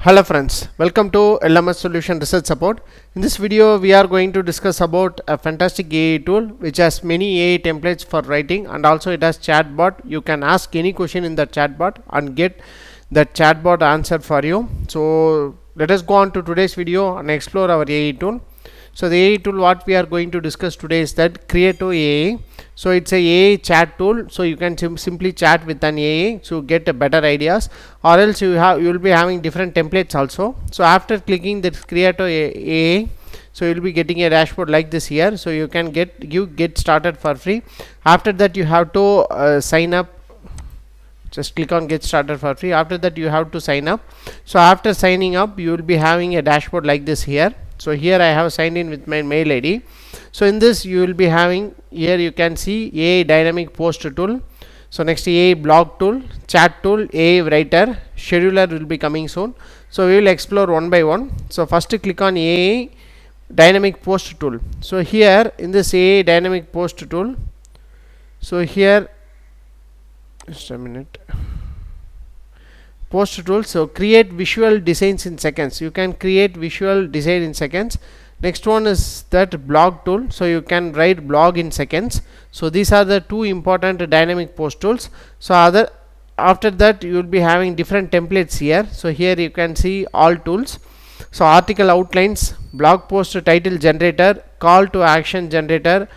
Hello friends, welcome to LMS Solution Research Support. In this video we are going to discuss about a fantastic AI tool which has many AI templates for writing, and also it has chatbot. You can ask any question in the chatbot and get the chatbot answer for you. So let us go on to today's video and explore our AI tool. So the AI tool what we are going to discuss today is that 𝐶𝐸𝑎𝑡𝑜 AI. So it's a AI chat tool, so you can simply chat with an AI to get a better ideas, or else you will be having different templates also. So after clicking the 𝐶𝐸𝑎𝑡𝑜 AI, so you will be getting a dashboard like this here. So you can get started for free. After that you have to sign up. Just click on get started for free. After that you have to sign up. So after signing up you will be having a dashboard like this here. So here I have signed in with my mail ID. So in this you will be having, here you can see AI dynamic post tool. So next AI blog tool, chat tool, AI writer, scheduler will be coming soon. So we will explore one by one. So first click on AI dynamic post tool. So here in this AI dynamic post tool, so here just a minute, post tool. So create visual designs in seconds. You can create visual design in seconds. Next one is that blog tool. So you can write blog in seconds. So these are the two important dynamic post tools. So after that you will be having different templates here. So here you can see all tools. So article outlines, blog post title generator, call to action generator,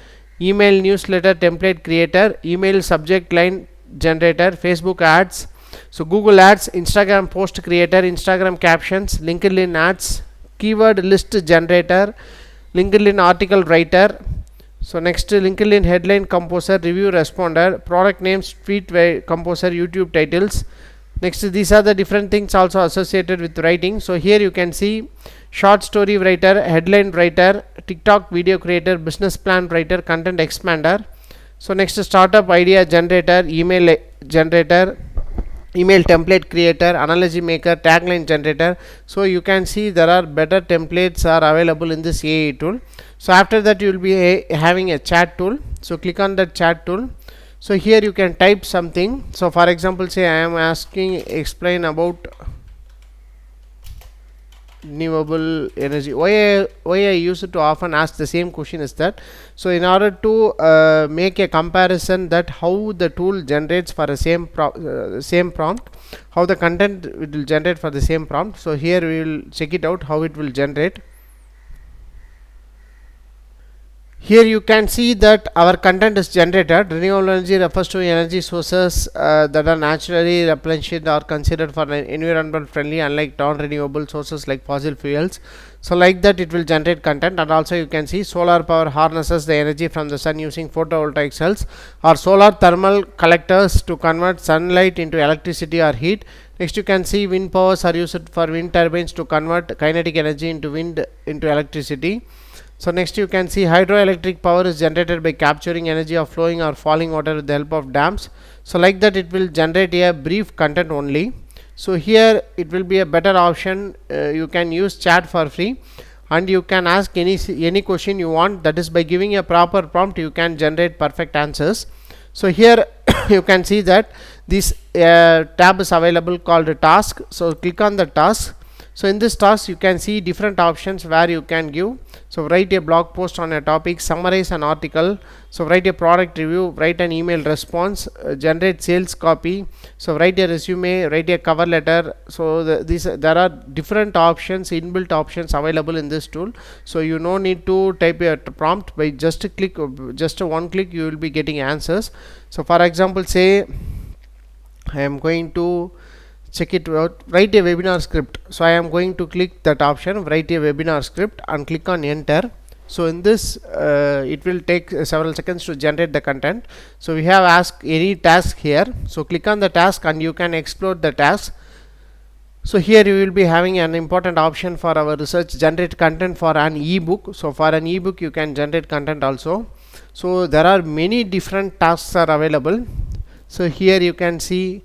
email newsletter template creator, email subject line generator, Facebook ads, so Google ads, Instagram post creator, Instagram captions, LinkedIn ads, keyword list generator, LinkedIn article writer. So next LinkedIn headline composer, review responder, product names, tweet composer, YouTube titles. Next these are the different things also associated with writing. So here you can see short story writer, headline writer, TikTok video creator, business plan writer, content expander. So next startup idea generator, email generator, email template creator, analogy maker, tagline generator. So you can see there are better templates are available in this AI tool. So after that you will be having a chat tool. So click on the chat tool. So here you can type something. So for example, say I am asking explain about renewable energy. Why I used to often ask the same question is that, so in order to make a comparison that how the tool generates for the same prompt, how the content it will generate for the same prompt. So here we will check it out how it will generate. Here you can see that our content is generated. Renewable energy refers to energy sources that are naturally replenished or considered for environment friendly, unlike non-renewable sources like fossil fuels. So like that it will generate content. And also you can see solar power harnesses the energy from the sun using photovoltaic cells or solar thermal collectors to convert sunlight into electricity or heat. Next you can see wind powers are used for wind turbines to convert kinetic energy into wind into electricity. So next you can see hydroelectric power is generated by capturing energy of flowing or falling water with the help of dams. So like that it will generate a brief content only. So here it will be a better option. You can use chat for free and you can ask any question you want. That is, by giving a proper prompt you can generate perfect answers. So here you can see that this tab is available called task. So click on the task. So in this task you can see different options where you can give. So write a blog post on a topic, summarize an article, so write a product review, write an email response, generate sales copy, so write a resume, write a cover letter. So there are different options, inbuilt options available in this tool. So you no need to type a prompt. By just one click you will be getting answers. So for example, say I am going to check it out, write a webinar script. So I am going to click that option, write a webinar script, and click on enter. So in this it will take several seconds to generate the content. So we have asked any task here. So click on the task and you can explore the task. So here you will be having an important option for our research, generate content for an ebook. So for an ebook you can generate content also. So there are many different tasks are available. So here you can see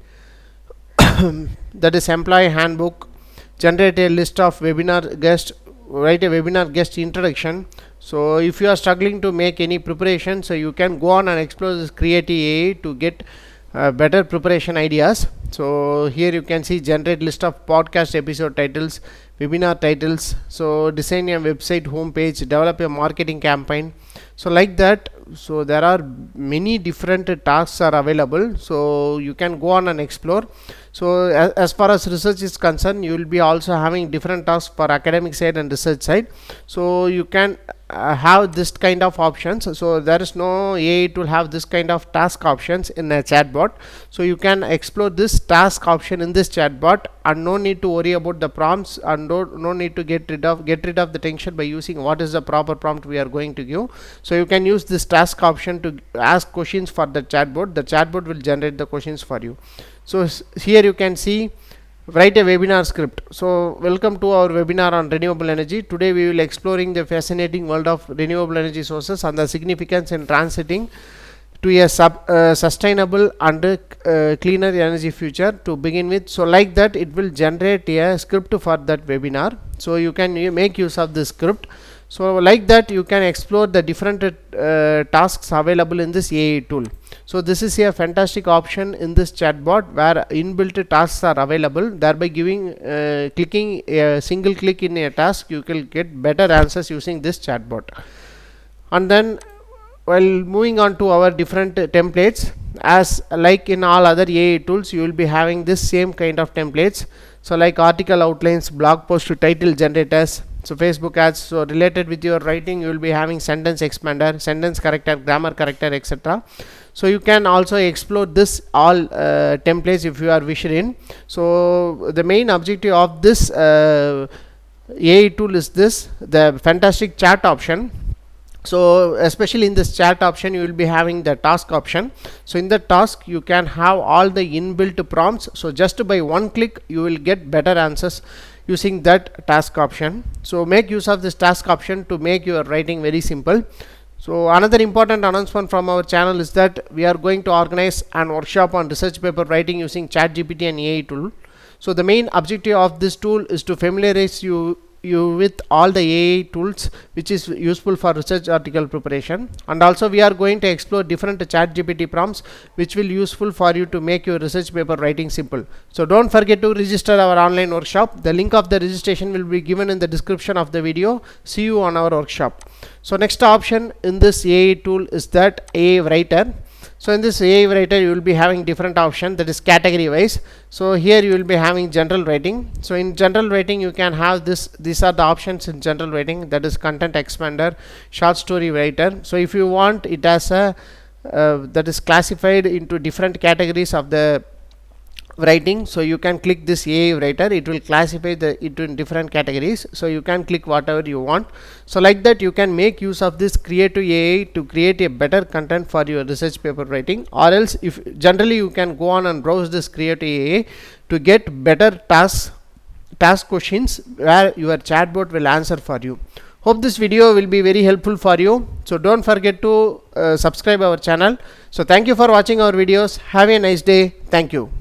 that is employee handbook, generate a list of webinar guests, write a webinar guest introduction. So if you are struggling to make any preparation, so you can go on and explore this creative AI to get better preparation ideas. So here you can see generate list of podcast episode titles, webinar titles, so design a website homepage, develop a marketing campaign. So like that, so there are many different tasks are available, so you can go on and explore. So as far as research is concerned, you will be also having different tasks for academic side and research side, so you can have this kind of options. So there is no AI to have this kind of task options in a chatbot, so you can explore this task option in this chatbot, and no need to worry about the prompts, and no need to get rid of the tension by using what is the proper prompt we are going to give. So you can use this task option to ask questions for the chatbot will generate the questions for you. So here you can see write a webinar script. So welcome to our webinar on renewable energy. Today we will exploring the fascinating world of renewable energy sources and the significance in transiting to a sustainable and cleaner energy future. To begin with, so like that, it will generate a script for that webinar, so you can make use of this script. So like that, you can explore the different tasks available in this AI tool. So this is a fantastic option in this chatbot where inbuilt tasks are available, thereby giving clicking a single click in a task, you can get better answers using this chatbot. And then while moving on to our different templates, as like in all other AI tools, you will be having this same kind of templates. So like article outlines, blog post title generators, so Facebook ads. So related with your writing, you will be having sentence expander, sentence corrector, grammar corrector, etc. So you can also explore this all templates if you are wished in. So the main objective of this AI tool is this, the fantastic chat option. So especially in this chat option, you will be having the task option. So in the task, you can have all the inbuilt prompts, so just by one click you will get better answers using that task option. So make use of this task option to make your writing very simple. So another important announcement from our channel is that we are going to organize an workshop on research paper writing using ChatGPT and AI tool. So the main objective of this tool is to familiarize you with all the AI tools which is useful for research article preparation, and also we are going to explore different ChatGPT prompts which will useful for you to make your research paper writing simple. So don't forget to register our online workshop. The link of the registration will be given in the description of the video. See you on our workshop. So next option in this AI tool is that AI writer. So in this AI writer, you will be having different options, that is category wise. So here you will be having general writing. So in general writing, you can have this, these are the options in general writing, that is content expander, short story writer. So if you want it as a that is classified into different categories of the writing, so you can click this AI writer, it will classify it in different categories, so you can click whatever you want. So like that, you can make use of this creative AI to create a better content for your research paper writing, or else if generally you can go on and browse this creative AI to get better task questions where your chatbot will answer for you. Hope this video will be very helpful for you. So don't forget to subscribe our channel. So thank you for watching our videos. Have a nice day. Thank you.